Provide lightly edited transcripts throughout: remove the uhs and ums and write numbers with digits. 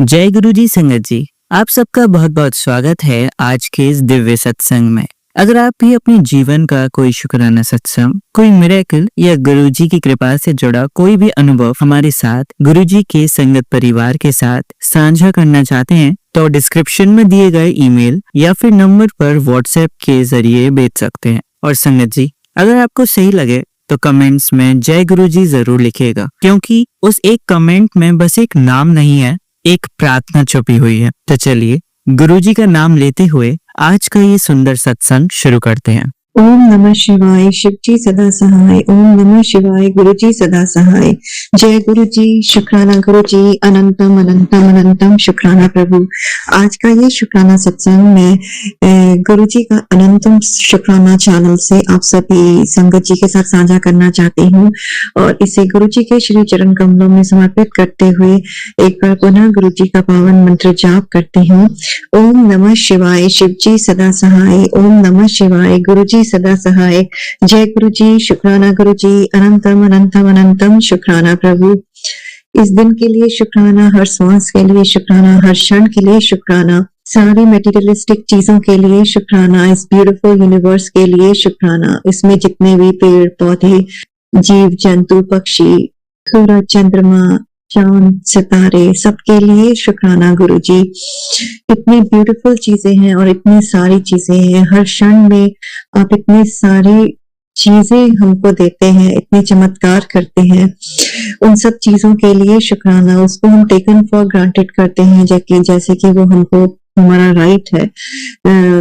जय गुरु जी संगत जी, आप सबका बहुत बहुत स्वागत है आज के इस दिव्य सत्संग में। अगर आप भी अपने जीवन का कोई शुक्राना सत्संग, कोई मिरेकल या गुरु जी की कृपा से जुड़ा कोई भी अनुभव हमारे साथ गुरु जी के संगत परिवार के साथ साझा करना चाहते हैं तो डिस्क्रिप्शन में दिए गए ईमेल या फिर नंबर पर व्हाट्सएप के जरिए भेज सकते हैं। और संगत जी, अगर आपको सही लगे तो कमेंट्स में जय गुरु जी जरूर लिखिएगा, क्योंकि उस एक कमेंट में बस एक नाम नहीं है, एक प्रार्थना छुपी हुई है। तो चलिए गुरुजी का नाम लेते हुए आज का ये सुंदर सत्संग शुरू करते हैं। ओम नमः शिवाय, शिव जी सदा सहाय। ओम नमः शिवाय, गुरु जी सदा सहाय। जय गुरु जी, शुक्राना गुरु जी, अनंतम अनंतम अनंतम शुक्राना प्रभु। आज का ये शुक्राना सत्संग मैं गुरु जी का अनंतम शुक्राना चैनल से आप सभी संगत जी के साथ साझा करना चाहती हूँ और इसे गुरु जी के श्री चरण कमलों में समर्पित करते हुए एक बार पुनः गुरु जी का पावन मंत्र जाप करती हूँ। ओम नमः शिवाय, शिव जी सदा सहाय। ओम नमः शिवाय, गुरु जी सदा सहाय। जय गुरु जी, शुक्राना गुरु जी, अनंतम अनंतम अनंतम शुक्राना प्रभु। इस दिन के लिए शुक्राना, हर सांस के लिए शुक्राना, हर क्षण के लिए शुक्राना, सारी मेटीरियलिस्टिक चीजों के लिए शुक्राना, इस ब्यूटीफुल यूनिवर्स के लिए शुक्राना, इसमें जितने भी पेड़ पौधे, जीव जंतु, पक्षी, सूरज, चंद्रमा, चांद, सितारे, सबके लिए शुक्राना गुरु जी। इतनी ब्यूटीफुल चीजें हैं और इतनी सारी चीजें हैं, हर क्षण में आप इतनी सारी चीजें हमको देते हैं, इतने चमत्कार करते हैं, उन सब चीजों के लिए शुक्राना। उसको हम टेकन फॉर ग्रांटेड करते हैं, जैसे कि वो हमको हमारा राइट है,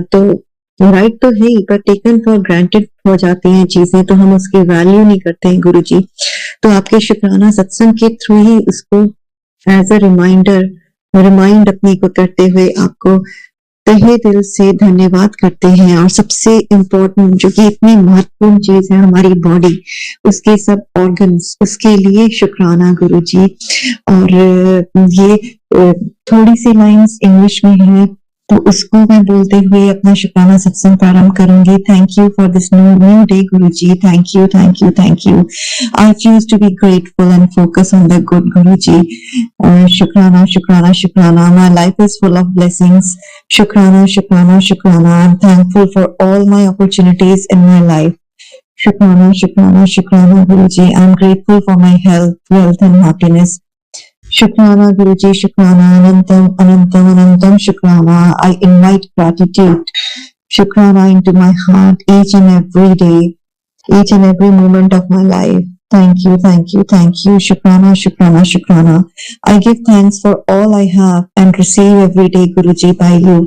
तो राइट तो है ही, पर टेकन फॉर ग्रांटेड हो जाती हैं चीजें, तो हम उसकी वैल्यू नहीं करते हैं गुरु जी। तो आपके शुक्राना सत्संग के थ्रू ही उसको एज अ रिमाइंड अपने को करते हुए आपको तहे दिल से धन्यवाद करते हैं। और सबसे इम्पोर्टेंट, जो कि इतनी महत्वपूर्ण चीज है, हमारी बॉडी, उसके सब ऑर्गन्स, उसके लिए शुक्राना गुरु जी। और ये थोड़ी सी लाइंस इंग्लिश में है, तो उसको मैं बोलते हुए अपना शुक्राना सत्संग प्रारंभ करूंगी। Thank you for this new day guru ji. Thank you, thank you, thank you. I choose to be grateful and focus on the good guru ji. शुक्राना शुक्राना शुक्राना। My life is full of blessings. शुक्राना शुक्राना शुक्राना। I am thankful for all my opportunities in my life. शुक्राना शुक्राना शुक्राना guru ji. I am grateful for my health, wealth and happiness. शुक्राना गुरु जी, शुक्राना, अनंतम अनंतम अनंतम शुक्राना। आई इनवाइट ग्रैटिट्यूड, शुक्राना into my heart each and every day, each and every moment of my life. Thank you, thank you, thank you. Shukrana, shukrana, shukrana. I give thanks for all I have and receive every day, Guruji, by you.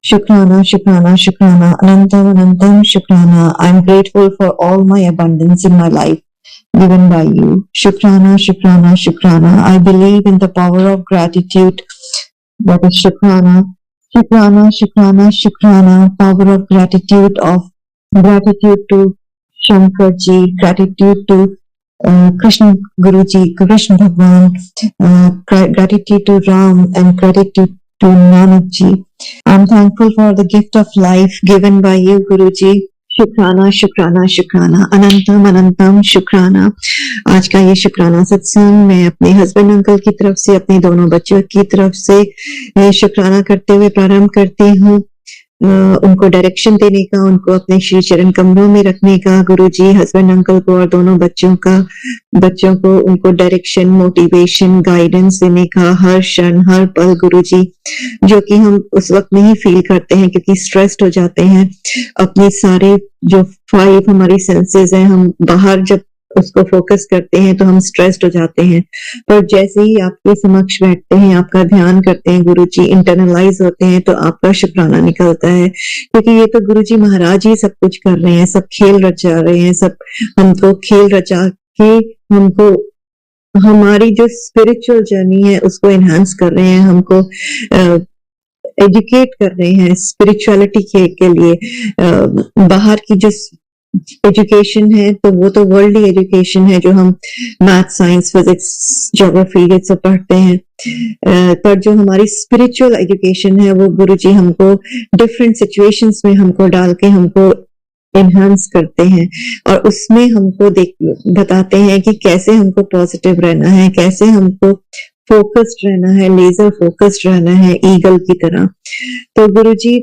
Shukrana, shukrana, shukrana. Anantam, anantam, shukrana. I am grateful for all my abundance in my life given by you. Shukrana, shukrana, shukrana. I believe in the power of gratitude. That is shukrana. Shukrana, shukrana, shukrana. Power of gratitude, gratitude to Shankar ji, gratitude to Krishna Guru ji, Krishna Bhagwan, gratitude to Ram, and gratitude to Nanak ji. I'm thankful for the gift of life given by you, Guru ji. शुक्राना शुक्राना शुक्राना, अनंतम अनंतम शुक्राना। आज का ये शुक्राना सत्संग मैं अपने हस्बैंड अंकल की तरफ से, अपने दोनों बच्चों की तरफ से शुक्राना करते हुए प्रारंभ करती हूँ। उनको डायरेक्शन देने का, उनको अपने श्री चरण कमलों में रखने का, गुरु जी, हस्बैंड अंकल को और दोनों बच्चों को उनको डायरेक्शन, मोटिवेशन, गाइडेंस देने का, हर क्षण हर पल गुरु जी, जो कि हम उस वक्त नहीं फील करते हैं क्योंकि स्ट्रेस्ड हो जाते हैं। अपने सारे जो 5 हमारी सेंसेस हैं, हम बाहर जब उसको फोकस करते हैं तो हम स्ट्रेस्ड हो जाते हैं, पर जैसे ही आपके समक्ष बैठते हैं, आपका ध्यान करते हैं गुरु जी, इंटरनलाइज होते हैं, तो आपका शुक्राना निकलता है। क्योंकि ये तो गुरु जी महाराज ही सब कुछ कर रहे हैं, सब खेल रचा रहे हैं, सब हमको खेल रचा के हमको हमारी जो स्पिरिचुअल जर्नी है उसको एनहांस कर रहे हैं, हमको एजुकेट कर रहे हैं स्पिरिचुअलिटी के लिए। बाहर की जो एजुकेशन है तो वो तो वर्ल्डली एजुकेशन है, जो हम मैथ, साइंस, फिजिक्स, ज्योग्राफी ये सब पढ़ते हैं, पर जो हमारी स्पिरिचुअल एजुकेशन है वो गुरुजी हमको डिफरेंट सिचुएशंस में हमको डाल के हमको एनहांस करते हैं और उसमें हमको बताते हैं कि कैसे हमको पॉजिटिव रहना है, कैसे हमको फोकस्ड रहना है, लेजर फोकस्ड रहना है ईगल की तरह। तो गुरुजी,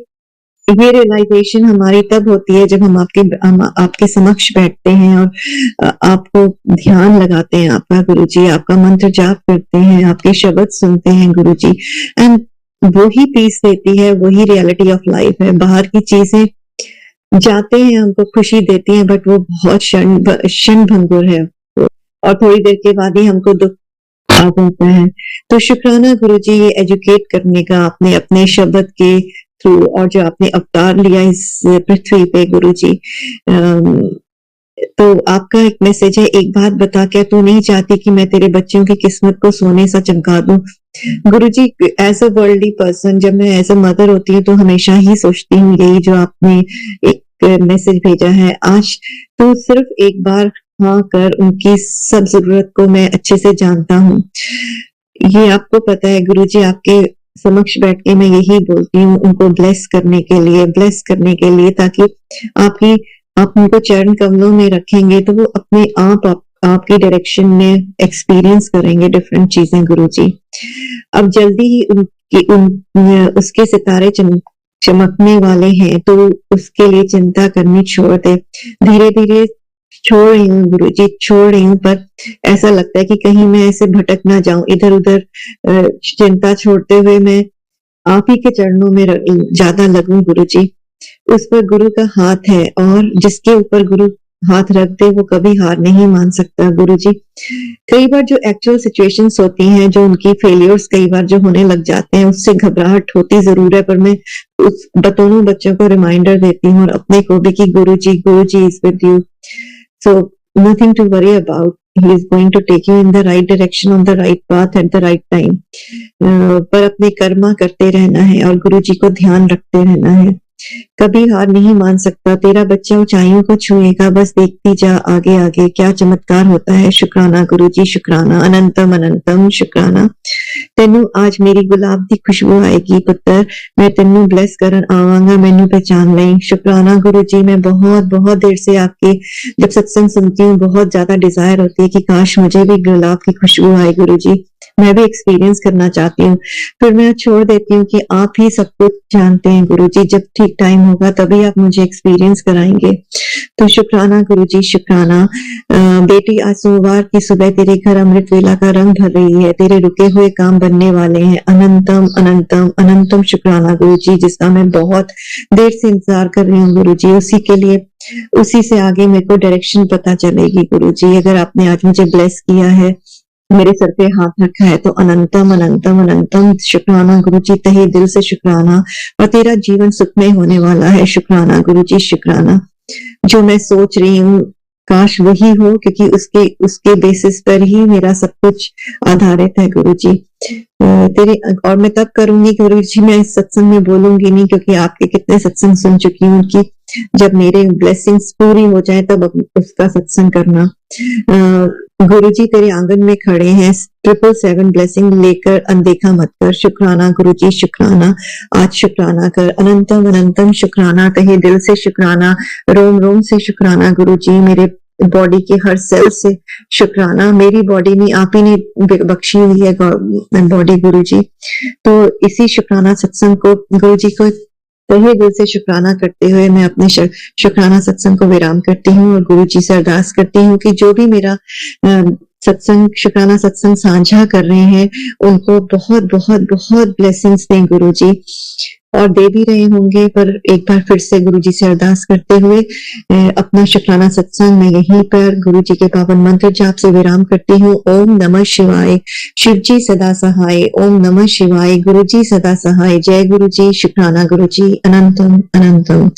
ये रियलाइजेशन हमारी तब होती है जब हम आपके समक्ष बैठते हैं और आपको ध्यान लगाते हैं आपका गुरुजी, आपका मंत्र जाप करते हैं, आपके शब्द सुनते हैं गुरुजी, एंड वही पीस देती है, वही रियलिटी ऑफ लाइफ है। बाहर की चीजें जाते हैं, हमको खुशी देती हैं, बट वो बहुत क्षण भंगुर है, और थोड़ी देर के बाद ही हमको दुख आ जाता है। तो शुक्राना गुरुजी, ये एजुकेट करने का आपने अपने शब्द के थ्रू, और जो आपने अवतार लिया इस पृथ्वी पे गुरुजी, तो आपका एक मैसेज है, एक बात बता, क्या तू नहीं चाहती कि मैं तेरे बच्चों की किस्मत को सोने सा चमका दूं? गुरुजी, एज अ वर्ल्डली पर्सन, जब मैं एज अ मदर होती हूँ तो हमेशा ही सोचती हूँ यही जो आपने एक मैसेज भेजा है आज, तो सिर्फ एक बार हाँ कर, उनकी सब जरूरत को मैं अच्छे से जानता हूँ। ये आपको पता है गुरुजी, आपके समक्ष बैठ के मैं यही बोलती हूँ, उनको ब्लेस करने के लिए, ताकि आप उनको चरण कमलों में रखेंगे तो वो अपने आपकी डायरेक्शन में एक्सपीरियंस करेंगे डिफरेंट चीजें गुरुजी। अब जल्दी ही उसके सितारे चमकने वाले हैं, तो उसके लिए चिंता करनी छोड़ दे। धीरे धीरे छोड़ रही हूँ गुरुजी, छोड़ रही हूँ, पर ऐसा लगता है कि कहीं मैं ऐसे भटक ना जाऊं इधर उधर। चिंता छोड़ते हुए मैं आप ही के चरणों में ज्यादा लगूं गुरुजी। उस पर गुरु का हाथ है, और जिसके ऊपर गुरु हाथ रख दे वो कभी हार नहीं मान सकता गुरुजी। कई बार जो एक्चुअल सिचुएशंस होती हैं, जो उनकी फेलियर्स कई बार जो होने लग जाते हैं, उससे घबराहट होती जरूर है, पर मैं उस दोनों बच्चों को रिमाइंडर देती हूँ और अपने को भी कि guruji is with you, so nothing to worry about. He is going to take you in the right direction, on the right path at the right time. पर अपने कर्मा करते रहना है और गुरुजी को ध्यान रखते रहना है। कभी हार नहीं मान सकता, तेरा बच्चा ऊंचाइयों को छुएगा, बस देखती जा आगे आगे क्या चमत्कार होता है। शुक्राना गुरुजी, शुक्राना, अनंतम अनंतम शुक्राना। तेनू आज मेरी गुलाब दी खुशबू आएगी पुत्र, मैं तेनू ब्लेस करन आवांगा, मैनू पहचान लई। शुक्राना गुरुजी, मैं बहुत देर से आपके जब सत्संग सुनती हूँ बहुत ज्यादा डिजायर होती है कि काश मुझे भी गुलाब की खुशबू आए गुरुजी, मैं भी एक्सपीरियंस करना चाहती हूँ। फिर मैं छोड़ देती हूँ कि आप ही सब कुछ जानते हैं गुरुजी, जब ठीक टाइम होगा तभी आप मुझे एक्सपीरियंस कराएंगे। तो शुक्राना गुरुजी, शुक्राना। बेटी, आज सोमवार की सुबह तेरे घर अमृत वेला का रंग भर रही है, तेरे रुके हुए काम बनने वाले हैं। अनंतम अनंतम अनंतम शुक्राना गुरुजी, जिसका मैं बहुत देर से इंतजार कर रही हूँ गुरुजी, उसी से आगे मेरे को डायरेक्शन पता चलेगी गुरुजी। अगर आपने आज मुझे ब्लेस किया है, मेरे सर पे हाथ रखा है, तो अनंतम अनंतम अनंतम शुक्राना गुरुजी, तहे दिल से शुक्राना। और तेरा जीवन सुखमय होने वाला है। शुक्राना गुरुजी, शुक्राना। जो मैं सोच रही हूँ काश वही हो, क्योंकि उसके बेसिस पर ही मेरा सब कुछ आधारित है गुरुजी। तेरे और मैं तब करूंगी गुरुजी, मैं इस सत्संग में बोलूंगी नहीं, क्योंकि आपके कितने सत्संग सुन चुकी हूँ कि जब मेरे ब्लेसिंग्स पूरी हो जाए तब उसका सत्संग करना। गुरुजी तेरे आंगन में खड़े हैं, 777 ब्लेसिंग लेकर अनदेखा मत कर। शुक्राना गुरुजी, शुक्राना। आज शुक्राना कर, अनंतम अनंतम शुक्राना, तहे दिल से शुक्राना, रोम रोम से शुक्राना गुरुजी, मेरे बॉडी के हर सेल से शुक्राना। मेरी बॉडी नहीं, आप ही ने बख्शी हुई है बॉडी गुरुजी। तो इसी शुक्राना सत्संग को गुरुजी को तहे दिल से शुक्राना करते हुए मैं अपने शुक्राना सत्संग को विराम करती हूँ और गुरुजी से अरदास करती हूँ कि जो भी मेरा सत्संग शुक्राना सत्संग साझा कर रहे हैं उनको बहुत बहुत बहुत ब्लेसिंग्स दें गुरुजी, और दे भी रहे होंगे। पर एक बार फिर से गुरुजी से अरदास करते हुए अपना शुक्राना सत्संग मैं यहीं पर गुरुजी के पावन मंत्र जाप से विराम करती हूँ। ओम नमः शिवाय, शिवजी सदा सहाय। ओम नमः शिवाय, गुरुजी सदा सहाय। जय गुरुजी, शुक्राना गुरुजी, अनंतम अनंतम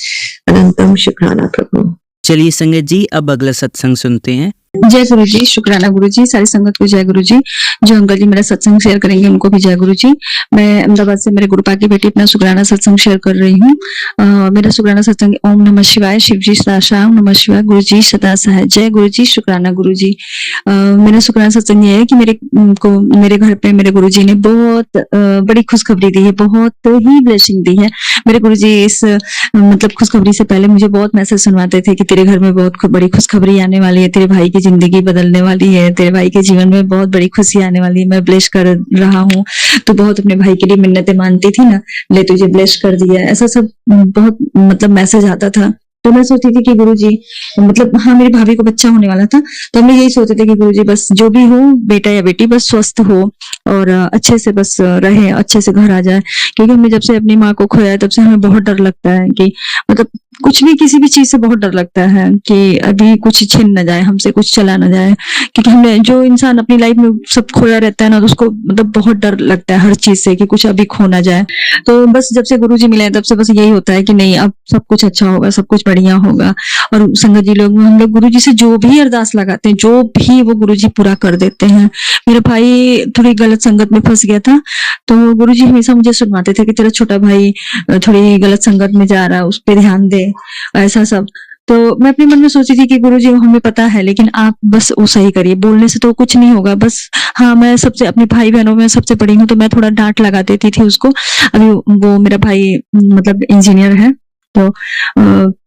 अनंतम शुक्राना प्रभु। चलिए संगत जी, अब अगला सत्संग सुनते हैं। जय गुरु जी, शुक्राना गुरु जी, सारी संगत को जय गुरु जी। जो अंकल जी मेरा सत्संग शेयर करेंगे उनको भी जय गुरु जी। मैं अहमदाबाद से मेरे गुरुपा की बेटी अपना शुक्राना सत्संग शेयर कर रही हूँ। मेरा शुक्राना सत्संग ओम नमः शिवाय, शिव जी सदा शाम नमः शिवाय, गुरु जी सदा सहाय। जय गुरु जी, शुक्राना गुरु जी। मेरा शुक्राना सत्संग ये है कि मेरे घर पे मेरे गुरु जी ने बहुत बड़ी खुशखबरी दी है, बहुत ही ब्लेसिंग दी है। मेरे गुरु जी इस मतलब खुशखबरी से पहले मुझे बहुत मैसेज सुनवाते थे कि तेरे घर में बहुत बड़ी खुशखबरी आने वाली है, तेरे भाई की जिंदगी बदलने वाली है, तेरे भाई के जीवन में बहुत बड़ी खुशी आने वाली है, मैं ब्लेस कर रहा हूँ। तो बहुत अपने भाई के लिए मिन्नतें मानती थी ना, ले तुझे ब्लेस कर दिया, ऐसा सब बहुत मतलब मैसेज आता था। तो मैं सोचती थी कि गुरुजी, मतलब हाँ, मेरी भाभी को बच्चा होने वाला था, तो हम यही सोचते थे कि गुरुजी बस जो भी हो, बेटा या बेटी बस स्वस्थ हो और अच्छे से बस रहे, अच्छे से घर आ जाए। क्योंकि हमें जब से अपनी माँ को खोया है, तब से हमें बहुत डर लगता है कि मतलब कुछ भी, किसी भी चीज से बहुत डर लगता है कि अभी कुछ छिन न जाए हमसे, कुछ चला न जाए। क्योंकि हमने, जो इंसान अपनी लाइफ में सब खोया रहता है ना, तो उसको मतलब बहुत डर लगता है हर चीज से कि कुछ अभी खो ना जाए। तो बस जब से गुरुजी मिले हैं, तब से बस यही होता है कि नहीं, अब सब कुछ अच्छा होगा, सब कुछ बढ़िया होगा। और संगत जी लोग, हम लोग गुरुजी से जो भी अरदास लगाते हैं, जो भी, वो गुरुजी पूरा कर देते हैं। मेरा भाई थोड़ी गलत संगत में फंस गया था, तो गुरुजी हमेशा मुझे सुनवाते थे कि तेरा छोटा भाई थोड़ी गलत संगत में जा रहा है, उस पर ध्यान दे, ऐसा सब। तो मैं अपने मन में सोची थी कि गुरुजी हमें पता है, लेकिन आप बस वो सही करिए, बोलने से तो कुछ नहीं होगा। बस हाँ, मैं सबसे, अपने भाई बहनों में सबसे बड़ी हूँ, तो मैं थोड़ा डांट लगा देती थी उसको। अभी वो मेरा भाई मतलब इंजीनियर है, तो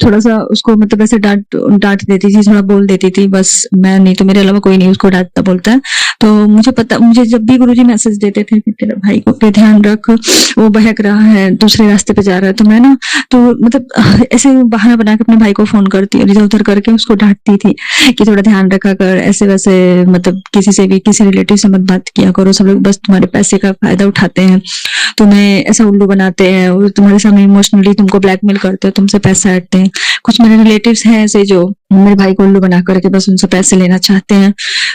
थोड़ा सा उसको मतलब ऐसे डांट डांट देती थी, थोड़ा बोल देती थी, बस मैं नहीं तो मेरे अलावा कोई नहीं उसको डांटता बोलता है। तो मुझे पता, मुझे जब भी गुरुजी मैसेज देते थे कि तेरा भाई को पे ध्यान रख, वो बहक रहा है, दूसरे रास्ते पे जा रहा है, तो मैं ना, तो मतलब ऐसे बहाना बना के अपने भाई को फोन करती और इधर उधर करके उसको डांटती थी कि थोड़ा ध्यान रखा कर, ऐसे वैसे, मतलब किसी से भी, किसी रिलेटिव से मत बात किया करो, सब लोग बस तुम्हारे पैसे का फायदा उठाते हैं, तुम्हें ऐसा उल्लू बनाते हैं, और तुम्हारे सामने इमोशनली तुमको ब्लैकमेल करते हैं, तुमसे पैसा हटते हैं। कुछ मेरे रिलेटिव्स हैं ऐसे जो मेरे भाई को उल्लू बना करके बस उनसे पैसे लेना चाहते हैं।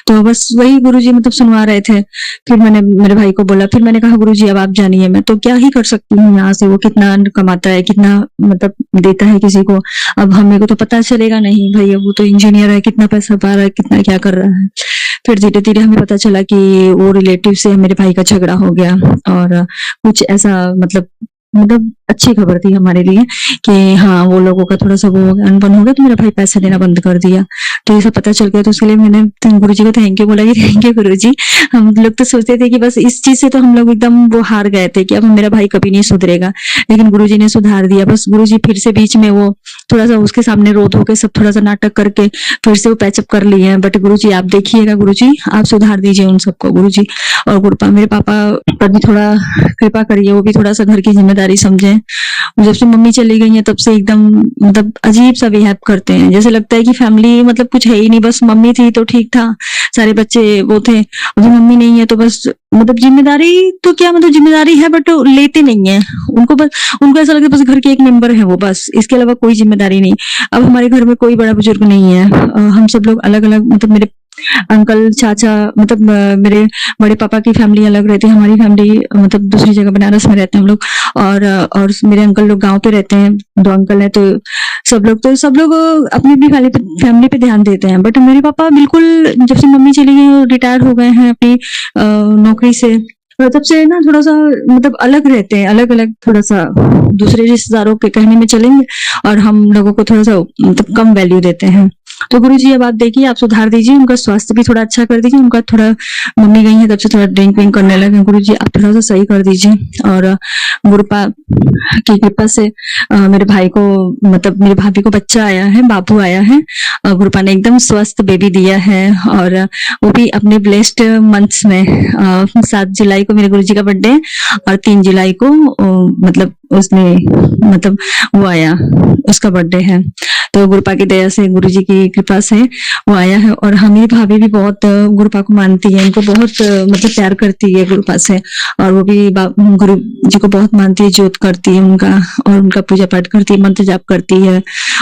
तो बस वही गुरुजी मतलब सुनवा रहे थे। फिर मैंने मेरे भाई को बोला, फिर मैंने कहा गुरुजी अब आप जानिए, मैं तो क्या ही कर सकती हूँ यहाँ से, वो कितना कमाता है, कितना मतलब देता है किसी को, अब हमें को तो पता चलेगा नहीं भैया, वो तो इंजीनियर है, कितना पैसा पा रहा है, कितना क्या कर रहा है। फिर धीरे धीरे हमें पता चला कि वो रिलेटिव से मेरे भाई का झगड़ा हो गया, और कुछ ऐसा मतलब अच्छी खबर थी हमारे लिए कि हाँ, वो लोगों का थोड़ा सा वो अनबन हो गया, तो मेरा भाई पैसा देना बंद कर दिया। तो ये सब पता चल गया, तो उसके लिए मैंने गुरुजी को थैंक यू बोला कि थैंक यू गुरुजी। हम लोग तो सोचते थे कि बस इस चीज से तो हम लोग एकदम वो हार गए थे कि अब मेरा भाई कभी नहीं सुधरेगा, लेकिन गुरुजी ने सुधार दिया। बस गुरुजी फिर से बीच में वो थोड़ा सा उसके सामने रो धो के सब थोड़ा सा नाटक करके फिर से वो पैचअप कर लिए हैं। बट गुरुजी आप देखिएगा, गुरुजी आप सुधार दीजिए उन सबको गुरुजी। और गुरुपा, मेरे पापा पर भी थोड़ा कृपा करिए, वो भी थोड़ा सा घर की जिम्मेदारी समझे। जब से मम्मी चली गई है, तब से एकदम मतलब अजीब सा बिहेव करते हैं, जैसे लगता है कि फैमिली मतलब कुछ है ही नहीं, बस मम्मी थी तो ठीक था, सारे बच्चे वो थे, अभी मम्मी नहीं है तो बस मतलब जिम्मेदारी तो क्या, मतलब जिम्मेदारी है बट लेते नहीं है उनको, बस उनको ऐसा लगता है बस घर के एक मेंबर है वो, बस इसके अलावा कोई जिम्मेदारी नहीं। अब हमारे घर में कोई बड़ा बुजुर्ग नहीं है, हम सब लोग अलग अलग, मतलब मेरे अंकल चाचा, मतलब मेरे बड़े पापा की फैमिली अलग रहती है, हमारी फैमिली मतलब दूसरी जगह बनारस में रहते हैं हम लोग, और मेरे अंकल लोग गांव पे रहते हैं, 2 अंकल हैं, तो सब लोग अपनी अपनी फैमिली पे ध्यान देते हैं। बट मेरे पापा बिल्कुल, जब से मम्मी चली गई, रिटायर हो गए हैं अपनी नौकरी से, और तब से ना थोड़ा सा मतलब अलग रहते हैं, अलग अलग, थोड़ा सा दूसरे रिश्तेदारों के कहने में चलेंगे, और हम लोगों को थोड़ा सा मतलब कम वैल्यू देते हैं। तो गुरुजी अब आप देखिए, आप सुधार दीजिए, उनका स्वास्थ्य भी थोड़ा अच्छा कर दीजिए, उनका थोड़ा, मम्मी गई है तब से थोड़ा ड्रिंक विंक करने लगे, गुरुजी आप थोड़ा सा सही कर दीजिए। और गुरुपा की कृपा से मेरे भाई को, मतलब मेरी भाभी को बच्चा आया है, बाबू आया है, गुरुपा ने एकदम स्वस्थ बेबी दिया है, और वो भी अपने ब्लेस्ड मंथ्स में। 7 जुलाई को मेरे गुरुजी का बर्थडे है, और 3 जुलाई को मतलब उसने मतलब वो आया, उसका बर्थडे है। तो गुरुपा की दया से, गुरुजी की कृपा से वो आया है। और हमारी भाभी भी बहुत गुरुपा को मानती है, उनको बहुत मतलब प्यार करती है गुरुपा से, और वो भी गुरु जी को बहुत मानती है, ज्योत करती है उनका, और उनका पूजा पाठ करती है, मंत्र जाप करती है,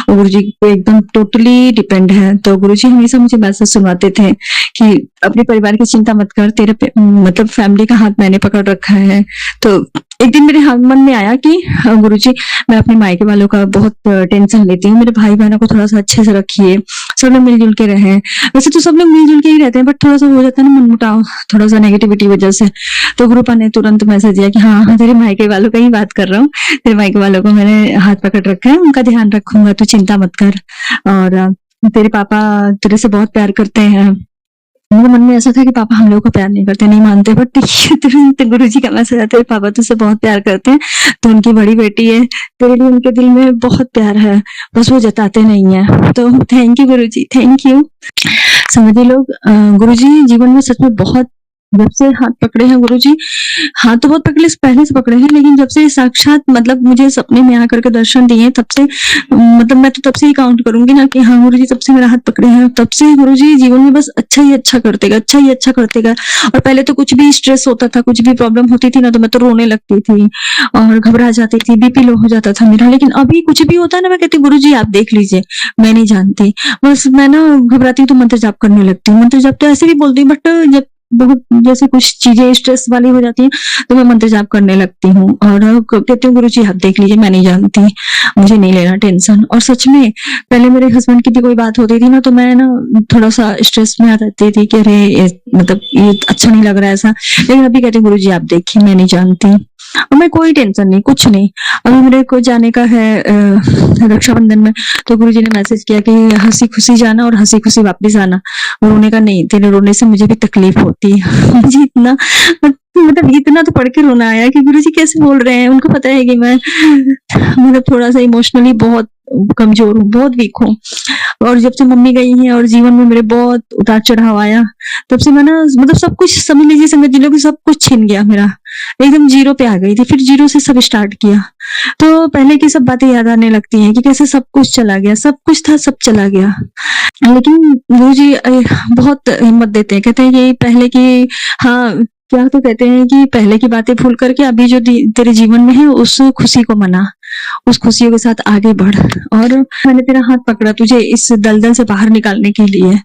और गुरु जी पे एकदम टोटली डिपेंड है। तो गुरु जी हमेशा मुझे मैसेज सुनवाते थे कि अपने परिवार की चिंता मत कर, तेरे मतलब फैमिली का हाथ मैंने पकड़ रखा है। तो एक दिन मेरे मन में आया कि गुरुजी, मैं अपने मायके वालों का बहुत टेंशन लेती हूँ, मेरे भाई बहनों को थोड़ा सा अच्छे से रखिए, सब लोग मिलजुल के रहें। वैसे तो सब लोग मिलजुल के ही रहते हैं, बट थोड़ा सा हो जाता है ना मनमुटाव, थोड़ा सा नेगेटिविटी वजह से। तो गुरुपा ने तुरंत मैसेज दिया कि हाँ हाँ, तेरे मायके वालों का ही बात कर रहा हूँ, तेरे मायके वालों को मैंने हाथ पकड़ रखा है, उनका ध्यान रखूंगा, तू चिंता मत कर। और तेरे पापा तेरे से बहुत प्यार करते हैं। मेरे मन में ऐसा था कि पापा हम लोग को प्यार नहीं करते, नहीं मानते, बट तुरंत गुरु जी का मैसेज आता है, पापा तुझसे बहुत प्यार करते हैं, तो उनकी बड़ी बेटी है, तेरे लिए उनके दिल में बहुत प्यार है, बस वो जताते नहीं है। तो thank you Guru ji, thank you. समझिए लोग, गुरुजी जीवन में सच में बहुत, जब से हाथ पकड़े हैं गुरुजी, हाथ तो बहुत पकड़े पहले से पकड़े हैं, लेकिन जब से साक्षात मतलब मुझे सपने में आकर के दर्शन दिए, तब से मतलब मैं तो तब से ही काउंट करूंगी ना कि हाँ गुरुजी तब से मेरा हाथ पकड़े हैं, तब से गुरुजी जीवन में बस अच्छा ही अच्छा करते गए, अच्छा ही अच्छा करते गए। और पहले तो कुछ भी स्ट्रेस होता था, कुछ भी प्रॉब्लम होती थी ना, तो मैं तो रोने लगती थी और घबरा जाती थी, बीपी लो हो जाता था मेरा। लेकिन अभी कुछ भी होता है ना, मैं कहती गुरुजी आप देख लीजिए, मैं नहीं जानती, बस मैं ना घबराती हूँ तो मंत्र जाप करने लगती हूँ। मंत्र जाप तो ऐसे भी बोलती हूँ, बट जब बहुत जैसे कुछ चीजें स्ट्रेस वाली हो जाती हैं तो मैं मंत्र जाप करने लगती हूँ और कहती हूँ गुरुजी आप देख लीजिए, मैं नहीं जानती, मुझे नहीं लेना टेंशन। और सच में पहले मेरे हस्बैंड की भी कोई बात होती थी ना, तो मैं ना थोड़ा सा स्ट्रेस में आ जाती थी कि अरे मतलब ये अच्छा नहीं लग रहा है ऐसा। लेकिन अभी कहती हूँ गुरुजी आप देखिए, मैं नहीं जानती और मैं कोई टेंशन नहीं, कुछ नहीं। अभी मेरे को जाने का है रक्षाबंधन में, तो गुरुजी ने मैसेज किया कि हंसी खुशी जाना और हंसी खुशी वापस आना, रोने का नहीं, तेरे रोने से मुझे भी तकलीफ होती है। मुझे इतना मतलब इतना तो पढ़ के रोना आया कि गुरुजी कैसे बोल रहे हैं, उनको पता है कि मैं मतलब थोड़ा सा इमोशनली बहुत कमजोर हूँ, बहुत वीक हूँ। और जब से मम्मी गई हैं और जीवन में मेरे बहुत उतार चढ़ाव आया, तब से मैं ना मतलब सब कुछ समझ लीजिए, संगत जी लोग, सब कुछ छिन गया मेरा, एकदम जीरो पे आ गई थी, फिर जीरो से सब स्टार्ट किया। तो पहले की सब बातें याद आने लगती हैं कि कैसे सब कुछ चला गया, सब कुछ था सब चला गया। लेकिन गुरुजी बहुत हिम्मत देते हैं, कहते हैं कि पहले की, हाँ क्या तो कहते हैं कि पहले की बातें भूल करके अभी जो तेरे जीवन में है उस खुशी को मना, उस खुशियों के साथ आगे बढ़। और मैंने तेरा हाथ पकड़ा तुझे इस दलदल से बाहर निकालने के लिए,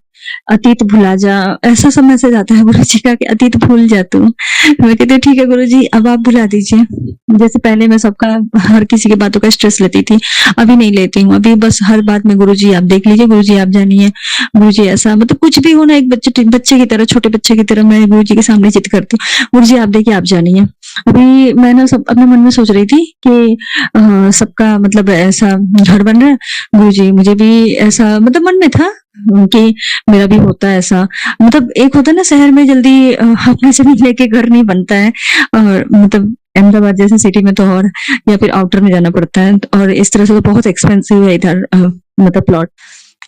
अतीत भुला जा, ऐसा सब मैसेज आता है गुरुजी का कि अतीत भूल जा तू। मैं कहती हूँ ठीक है गुरुजी, अब आप भुला दीजिए। जैसे पहले मैं सबका हर किसी की बातों का स्ट्रेस लेती थी, अभी नहीं लेती हूँ। अभी बस हर बात में गुरुजी आप देख लीजिए, गुरुजी आप जानिए, गुरुजी ऐसा, मतलब कुछ भी होना एक बच्चे की तरह, छोटे बच्चे की तरह मैं गुरुजी के सामने जिद करती हूँ, गुरुजी आप देखिए आप जानिए। अभी मैं ना सब अपने मन में सोच रही थी कि सबका मतलब ऐसा घर बन रहा है, गुरुजी मुझे भी ऐसा मतलब मन में था कि मेरा भी होता है ऐसा। मतलब एक होता है ना शहर में जल्दी अपने से लेके घर नहीं बनता है, और मतलब अहमदाबाद जैसे सिटी में तो और, या फिर आउटर में जाना पड़ता है, और इस तरह से तो बहुत एक्सपेंसिव है इधर मतलब प्लॉट।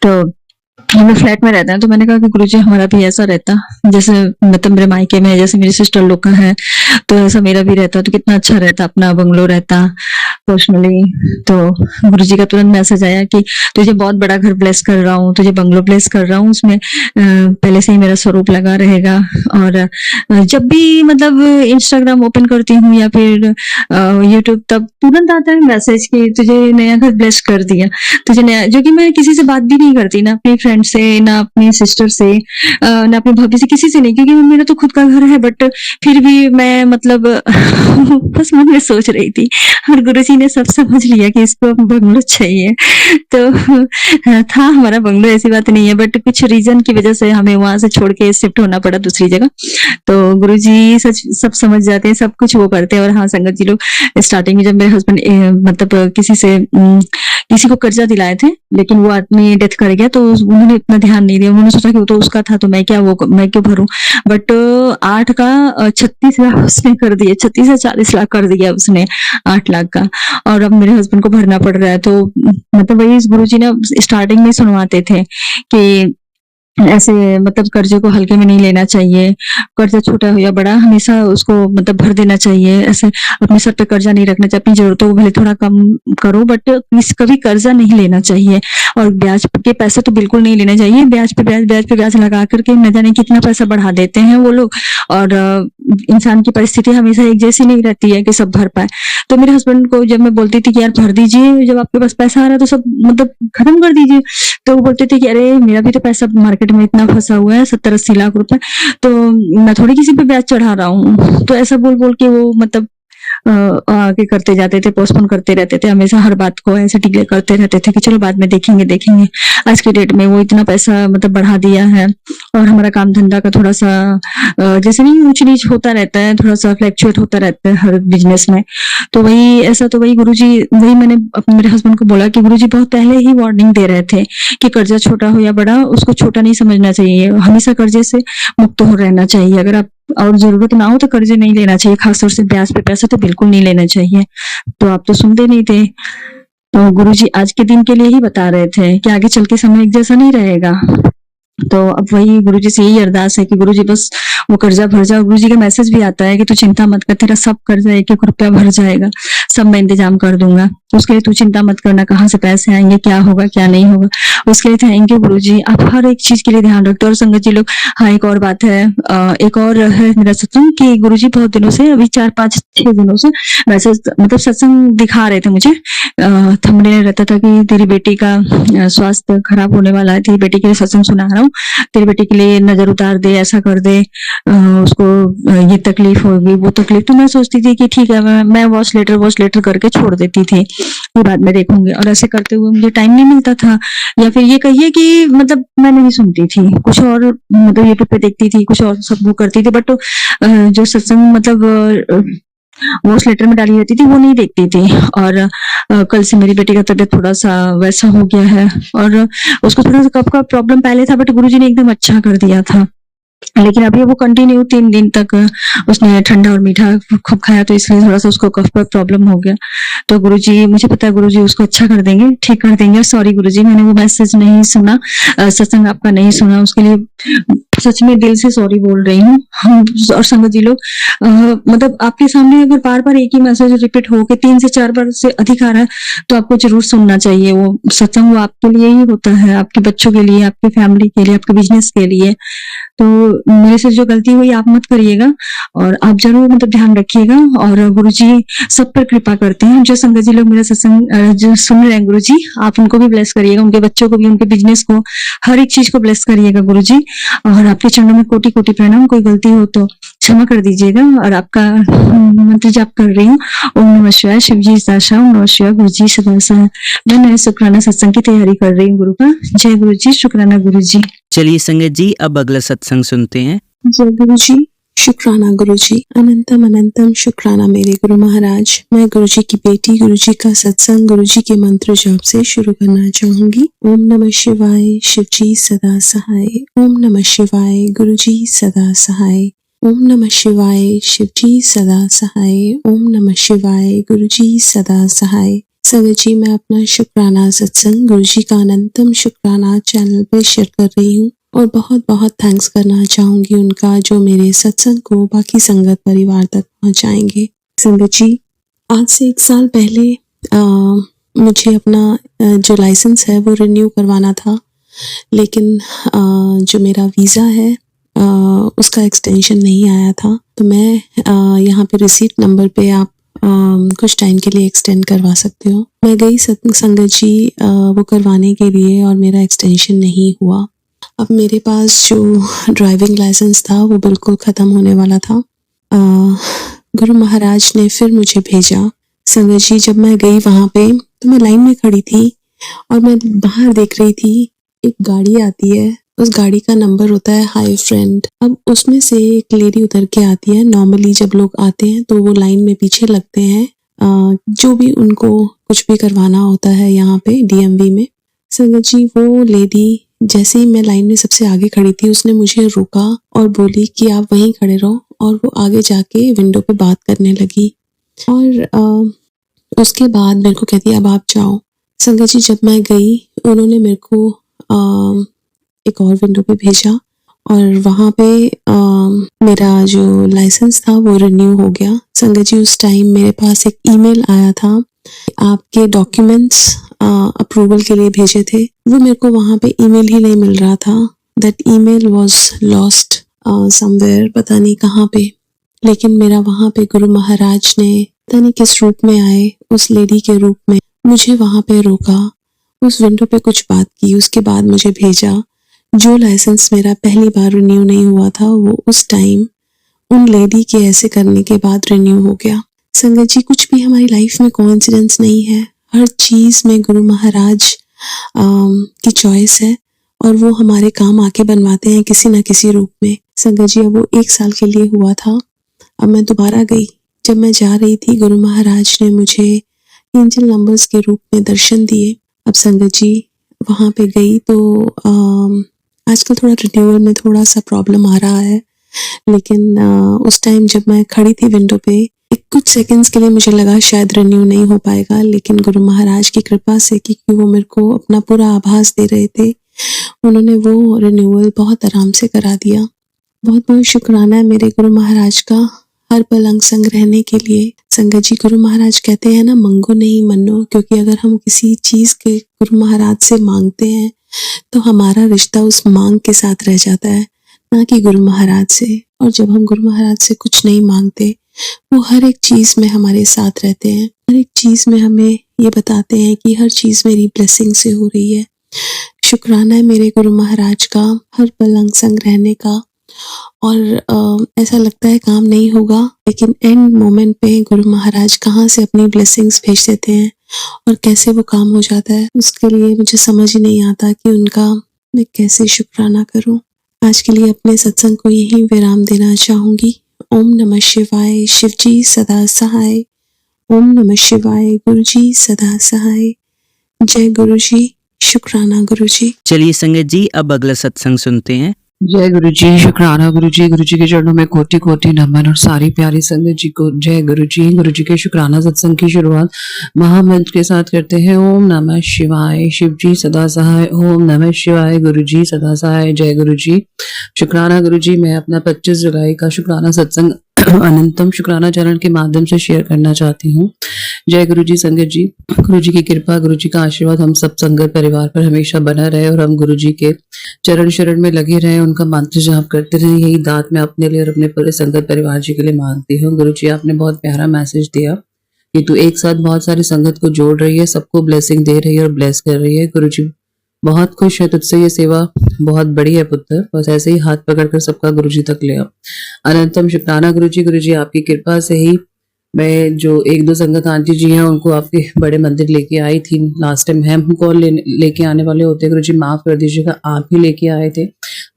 तो हम लोग फ्लैट में रहते हैं, तो मैंने कहा कि गुरुजी हमारा भी ऐसा रहता, जैसे मतलब मेरे मायके में जैसे मेरी सिस्टर लोग का है, तो ऐसा मेरा भी रहता तो कितना अच्छा रहता, अपना बंगलो रहता पर्सनली। तो गुरुजी का तुरंत मैसेज आया कि तुझे बहुत बड़ा घर ब्लेस कर रहा हूँ, तुझे बंगलो ब्लेस कर रहा हूँ, उसमें पहले से ही मेरा स्वरूप लगा रहेगा। और जब भी मतलब इंस्टाग्राम ओपन करती हूँ या फिर यूट्यूब, तब तुरंत आता है मैसेज कि तुझे नया घर ब्लेस कर दिया, तुझे नया, जो कि मैं किसी से बात भी नहीं करती, ना अपनी फ्रेंड से, ना अपनी सिस्टर से, ना अपनी भाभी से, किसी से नहीं, क्योंकि मेरा तो खुद का घर है। बट फिर भी मैं मतलब बस मन में सोच रही थी, और गुरुजी ने सब समझ लिया कि इसको अब बंगलो चाहिए। तो था हमारा बंगलो, ऐसी बात नहीं है, बट कुछ रीजन की वजह से हमें वहां से छोड़ के शिफ्ट होना पड़ा दूसरी जगह। तो गुरुजी सच सब समझ जाते हैं, सब कुछ वो करते हैं। और हाँ संगत जी लोग, स्टार्टिंग में जब मेरे हस्बैंड मतलब किसी को कर्जा दिलाए थे, लेकिन वो आदमी डेथ कर गया, तो उन्होंने इतना ध्यान नहीं दिया, उन्होंने सोचा कि वो तो उसका था, तो मैं क्यों भरूं। बट 8 का 36 लाख उसने कर दिया, 36 या 40 लाख कर दिया उसने 8 लाख का, और अब मेरे हस्बैंड को भरना पड़ रहा है। तो मतलब वही गुरुजी ने स्टार्टिंग में सुनवाते थे कि ऐसे मतलब कर्जे को हल्के में नहीं लेना चाहिए, कर्जा छोटा हो या बड़ा हमेशा उसको मतलब भर देना चाहिए, ऐसे अपने सर पे कर्जा नहीं रखना चाहिए, अपनी जरूरतों को भले थोड़ा कम करो, बट कभी कर्जा नहीं लेना चाहिए। और ब्याज के पैसे तो बिल्कुल नहीं लेना चाहिए, ब्याज पे ब्याज लगा करके न जाने कितना पैसा बढ़ा देते हैं वो लोग। और इंसान की परिस्थिति हमेशा एक जैसी नहीं रहती है कि सब भर पाए। तो मेरे हस्बैंड को जब मैं बोलती थी कि यार भर दीजिए, जब आपके पास पैसा आ रहा है तो सब मतलब खत्म कर दीजिए, तो वो बोलते थे कि अरे मेरा भी तो पैसा मार्केट में इतना फंसा हुआ है, 70-80 लाख रुपए, तो मैं थोड़ी किसी पे ब्याज चढ़ा रहा हूँ। तो ऐसा बोल बोल के वो मतलब आगे करते जाते थे, पोस्टपोन करते रहते थे, हमेशा हर बात को ऐसे डिले करते रहते थे कि चलो बाद में देखेंगे। आज के डेट में वो इतना पैसा मतलब बढ़ा दिया है, और हमारा काम धंधा का थोड़ा सा जैसे नहीं ऊंच नीच होता रहता है, थोड़ा सा फ्लैक्चुएट होता रहता है हर बिजनेस में। तो वही ऐसा, तो वही गुरुजी, वही मैंने अपने मेरे हस्बैंड को बोला कि गुरुजी बहुत पहले ही वार्निंग दे रहे थे कि कर्जा छोटा हो या बड़ा, उसको छोटा नहीं समझना चाहिए, हमेशा कर्जे से मुक्त हो रहना चाहिए। अगर आप और जरूरत ना हो तो कर्जे नहीं लेना चाहिए, खासतौर से ब्याज पे पैसा तो बिल्कुल नहीं लेना चाहिए। तो आप तो सुनते नहीं थे। तो गुरुजी आज के दिन के लिए ही बता रहे थे कि आगे चल के समय एक जैसा नहीं रहेगा। तो अब वही गुरुजी से यही अरदास है कि गुरुजी बस वो कर्जा भर जाओ। गुरुजी का मैसेज भी आता है कि तू चिंता मत कर, तेरा सब कर्जा 1-1 रुपया भर जाएगा, सब मैं इंतजाम कर दूंगा। उसके लिए तू चिंता मत करना, कहाँ से पैसे आएंगे, क्या होगा क्या नहीं होगा। उसके लिए थैंक यू गुरुजी, आप हर एक चीज के लिए ध्यान रखते हो। और संगत जी लोग, हाँ एक और बात है, एक और है मेरा सत्संग कि गुरुजी बहुत दिनों से, अभी 4-5-6 दिनों से मैसेज मतलब सत्संग दिखा रहे थे मुझे। थंबनेल रहता था कि तेरी बेटी का स्वास्थ्य खराब होने वाला है, तेरी बेटी के लिए सत्संग सुना रहा हूँ, तेरी बेटी के लिए नजर उतार दे, ऐसा कर दे, उसको ये तकलीफ होगी वो तकलीफ। तो मैं सोचती थी कि ठीक है, मैं वॉच लेटर करके छोड़ देती थी, ये बाद में देखूंगी। और ऐसे करते हुए मुझे टाइम नहीं मिलता था, या फिर ये कहिए कि मतलब मैं नहीं सुनती थी, कुछ और मतलब यूट्यूब पे देखती थी, कुछ और सब वो करती थी। बट जो सत्संग मतलब वॉच लेटर में डाली रहती थी वो नहीं देखती थी। और कल से मेरी बेटी का तबीयत थोड़ा सा वैसा हो गया है, और उसको थोड़ा सा कफ का प्रॉब्लम पहले था, बट गुरुजी ने एकदम अच्छा कर दिया था। लेकिन अभी वो कंटिन्यू 3 दिन तक उसने ठंडा और मीठा खूब खाया, तो इसलिए थोड़ा सा उसको कफ का प्रॉब्लम हो गया। तो गुरुजी, मुझे पता है गुरुजी उसको अच्छा कर देंगे, ठीक कर देंगे। सॉरी गुरुजी, मैंने वो मैसेज नहीं सुना, सत्संग आपका नहीं सुना, उसके लिए सच में दिल से सॉरी बोल रही हूँ। और संगत जी लोग, मतलब आपके सामने अगर बार बार एक ही मैसेज रिपीट हो के 3 से 4 बार से अधिक आ रहा है, तो आपको जरूर सुनना चाहिए। वो सत्संग वो आपके लिए ही होता है, आपके बच्चों के लिए, आपकी फैमिली के लिए, आपके बिजनेस के लिए। तो मेरे से जो गलती हुई आप मत करिएगा, और आप जरूर मतलब ध्यान रखिएगा। और गुरुजी सब पर कृपा करते हैं। जो संगत जी लोग मेरा सत्संग जो सुन रहे हैं गुरुजी, आप उनको भी ब्लेस करिएगा, उनके बच्चों को भी, उनके बिजनेस को, हर एक चीज को ब्लेस करिएगा गुरुजी। और आपके चरणों में कोटि कोटि प्रणाम। कोई गलती हो तो क्षमा कर दीजिएगा। और आपका मंत्र जाप कर रही हूँ, ओम नमः शिवाय, शिव जी साशा, ओम नमः शिवाय, गुरु जी सदा सहाय। मैं नए शुक्राना सत्संग की तैयारी कर रही हूँ गुरु का। जय गुरु जी, शुक्राना गुरु जी। चलिए संगत जी, अब अगला सत्संग सुनते हैं। जय गुरु जी, शुक्राना गुरु जी, अनंतम अनंतम शुक्राना मेरे गुरु महाराज। मैं गुरु जी की बेटी गुरु जी का सत्संग गुरु जी के मंत्र जाप से शुरू करना चाहूंगी। ओम नमः शिवाय, शिव जी सदा सहाय। ओम नमः शिवाय, गुरु जी सदा सहाय। ओम नमः शिवाय, शिव जी सदा सहाय। ओम नमः शिवाय, गुरु जी सदा सहाय। संगत जी, मैं अपना शुक्राना सत्संग गुरु जी का अनंतम शुक्राना चैनल पे शेयर कर रही हूँ, और बहुत बहुत थैंक्स करना चाहूंगी उनका, जो मेरे सत्संग को बाकी संगत परिवार तक पहुंचाएंगे। संगत जी, आज से 1 साल पहले मुझे अपना जो लाइसेंस है वो रिन्यू करवाना था, लेकिन जो मेरा वीज़ा है उसका एक्सटेंशन नहीं आया था। तो मैं यहाँ पे रिसीट नंबर पे आप कुछ टाइम के लिए एक्सटेंड करवा सकते हो। मैं गई संगत जी वो करवाने के लिए, और मेरा एक्सटेंशन नहीं हुआ। अब मेरे पास जो ड्राइविंग लाइसेंस था वो बिल्कुल ख़त्म होने वाला था। गुरु महाराज ने फिर मुझे भेजा। संगत जी, जब मैं गई वहाँ पे तो मैं लाइन में खड़ी थी, और मैं बाहर देख रही थी एक गाड़ी आती है, उस गाड़ी का नंबर होता है हाई फ्रेंड। अब उसमें से एक लेडी उतर के आती है। नॉर्मली जब लोग आते हैं तो वो लाइन में पीछे लगते हैं, जो भी उनको कुछ भी करवाना होता है यहाँ पे डीएमवी में। संगत जी, वो लेडी जैसे ही मैं लाइन में सबसे आगे खड़ी थी, उसने मुझे रोका और बोली कि आप वहीं खड़े रहो, और वो आगे जाके विंडो पे बात करने लगी। और उसके बाद मेरे को कहती अब आप जाओ। संगत जी, जब मैं गई, उन्होंने मेरे को एक और विंडो पे भेजा, और वहाँ पे मेरा जो लाइसेंस था वो रिन्यू हो गया। संगत जी, उस टाइम मेरे पास एक ईमेल आया था, आपके डॉक्यूमेंट्स अप्रूवल के लिए भेजे थे। वो मेरे को वहाँ पे ईमेल ही नहीं मिल रहा था। That email was lost somewhere, पता नहीं कहाँ पे। लेकिन मेरा वहाँ पे गुरु महाराज ने पता नहीं किस रूप में आए, उस लेडी के रूप में मुझे वहाँ पे रोका, उस विंडो पे कुछ बात की, उसके बाद मुझे भेजा। जो लाइसेंस मेरा पहली बार रिन्यू नहीं हुआ था, वो उस टाइम उन लेडी के ऐसे करने के बाद रिन्यू हो गया। संगत जी, कुछ भी हमारी लाइफ में कोइंसिडेंस नहीं है, हर चीज में गुरु महाराज की चॉइस है, और वो हमारे काम आके बनवाते हैं किसी ना किसी रूप में। संगत जी, अब वो 1 साल के लिए हुआ था। अब मैं दोबारा गई। जब मैं जा रही थी, गुरु महाराज ने मुझे एंजल नंबर्स के रूप में दर्शन दिए। अब संगत जी, वहाँ पे गई तो आजकल थोड़ा रिन्यूअल में थोड़ा सा प्रॉब्लम आ रहा है, लेकिन उस टाइम जब मैं खड़ी थी विंडो पे, कुछ सेकंड्स के लिए मुझे लगा शायद रिन्यू नहीं हो पाएगा, लेकिन गुरु महाराज की कृपा से, क्योंकि वो मेरे को अपना पूरा आभास दे रहे थे उन्होंने वो रिन्यूअल बहुत आराम से करा दिया। बहुत बहुत शुक्राना है मेरे गुरु महाराज का हर पल अंग संग रहने के लिए। संगत जी, गुरु महाराज कहते हैं ना, मंगो नहीं मनो, क्योंकि अगर हम किसी चीज के गुरु महाराज से मांगते हैं तो हमारा रिश्ता उस मांग के साथ रह जाता है, ना कि गुरु महाराज से। और जब हम गुरु महाराज से कुछ नहीं मांगते, वो हर एक चीज में हमारे साथ रहते हैं, हर एक चीज में हमें ये बताते हैं कि हर चीज मेरी ब्लेसिंग से हो रही है। शुक्राना है मेरे गुरु महाराज का हर पल अंग संग रहने का। और ऐसा लगता है काम नहीं होगा, लेकिन एंड मोमेंट पे गुरु महाराज कहाँ से अपनी ब्लेसिंग्स भेज देते हैं और कैसे वो काम हो जाता है, उसके लिए मुझे समझ ही नहीं आता कि उनका मैं कैसे शुक्राना करूं। आज के लिए अपने सत्संग को यहीं विराम देना चाहूंगी। ओम नमः शिवाय। शिव जी सदा सहाय। ओम नमः शिवाय। गुरु जी सदा सहाय। जय गुरु जी। शुक्राना गुरु जी। चलिए संगत जी, अब अगला सत्संग सुनते हैं। जय गुरु जी। शुक्राना गुरु जी के चरणों में कोटि कोटि नमन। और सारी प्यारी संगत जी को जय गुरु जी के शुक्राना सत्संग की शुरुआत महामंत्र के साथ करते हैं। ओम नमः शिवाय। शिव जी सदा सहाय। ओम नमः शिवाय। गुरु जी सदा सहाय। जय गुरु जी। शुक्राना गुरु जी। मैं अपना 25 जुलाई का शुक्राना सत्संग अनंतम शुक्राना चरण के माध्यम से शेयर करना चाहती हूँ। जय गुरु जी। संगत जी, गुरु जी की कृपा, गुरु जी का आशीर्वाद हम सब संगत परिवार पर हमेशा बना रहे और हम गुरु जी के चरण शरण में लगे रहे, उनका मंत्र जाप करते रहे। यही दात मैं अपने लिए और अपने पूरे संगत परिवार जी के लिए मांगती हूँ। गुरु जी, आपने बहुत प्यारा मैसेज दिया कि तू एक साथ बहुत सारी संगत को जोड़ रही है, सबको ब्लेसिंग दे रही है और ब्लेस कर रही है। गुरु जी बहुत खुश है तुझसे, ये सेवा बहुत बड़ी है पुत्र, बस ऐसे ही हाथ पकड़कर सबका गुरु जी तक ले आओ। अनंतम शुक्राना गुरु जी आपकी कृपा से ही मैं जो एक दो संगत आंटी जी हैं उनको आपके बड़े मंदिर लेके आई थी। लास्ट टाइम हमको लेके आने वाले होते, गुरु जी माफ कर दीजिएगा, आप ही लेके आए थे,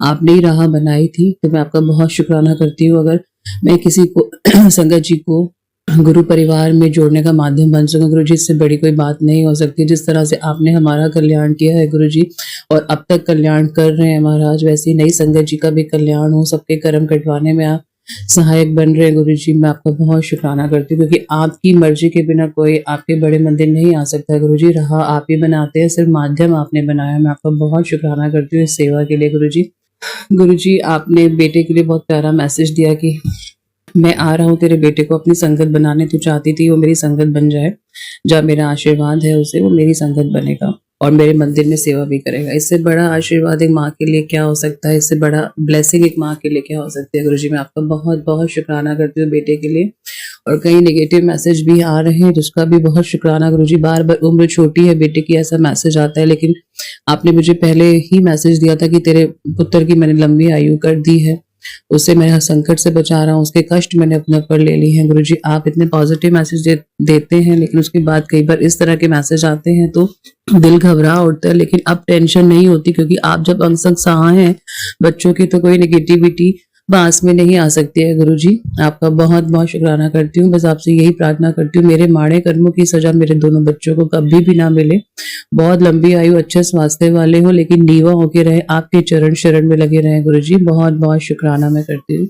आपने ही राह बनाई थी, तो मैं आपका बहुत शुक्राना करती हूँ। अगर मैं किसी को संगत जी को गुरु परिवार में जोड़ने का माध्यम बन सकूं गुरु जी, इससे बड़ी कोई बात नहीं हो सकती। जिस तरह से आपने हमारा कल्याण किया है गुरु जी, और अब तक कल्याण कर रहे हैं महाराज, वैसे ही नई संगत जी का भी कल्याण हो, सबके कर्म कटवाने में आप सहायक बन रहे हैं गुरु जी। मैं आपका बहुत शुक्राना करती हूँ, क्योंकि आपकी मर्जी के बिना कोई आपके बड़े मंदिर नहीं आ सकता गुरु जी। राह आप ही बनाते हैं, सिर्फ माध्यम आपने बनाया। मैं आपका बहुत शुक्राना करती हूँ इस सेवा के लिए गुरु जी। गुरु जी, आपने बेटे के लिए बहुत प्यारा मैसेज दिया कि मैं आ रहा हूँ तेरे बेटे को अपनी संगत बनाने, तू चाहती थी वो मेरी संगत बन जाए, जब मेरा आशीर्वाद है उसे, वो मेरी संगत बनेगा और मेरे मंदिर में सेवा भी करेगा। इससे बड़ा आशीर्वाद एक माँ के लिए क्या हो सकता है, इससे बड़ा ब्लेसिंग एक माँ के लिए क्या हो सकती है गुरु जी। मैं आपका बहुत बहुत शुक्राना करती हूँ बेटे के लिए। और कई नेगेटिव मैसेज भी आ रहे हैं, जिसका भी बहुत शुक्राना गुरु जी। बार बार उम्र छोटी है बेटे की ऐसा मैसेज आता है, लेकिन आपने मुझे पहले ही मैसेज दिया था कि तेरे पुत्र की मैंने लंबी आयु कर दी है, उससे मैं संकट से बचा रहा हूँ, उसके कष्ट मैंने अपने ऊपर ले लिए हैं गुरु जी। आप इतने पॉजिटिव मैसेज देते हैं, लेकिन उसके बाद कई बार इस तरह के मैसेज आते हैं तो दिल घबरा उठता है। लेकिन अब टेंशन नहीं होती, क्योंकि आप जब अंग संग सहाय हैं बच्चों की, तो कोई नेगेटिविटी पास में नहीं आ सकती है गुरु जी। आपका बहुत बहुत शुक्राना करती हूँ। बस आपसे यही प्रार्थना करती हूँ, मेरे माड़े कर्मों की सजा मेरे दोनों बच्चों को कभी भी ना मिले, बहुत लंबी आयु, अच्छे स्वास्थ्य वाले हो, लेकिन नीवा होके रहे, आपके चरण शरण में लगे रहे गुरु जी। बहुत बहुत शुक्राना मैं करती हूँ।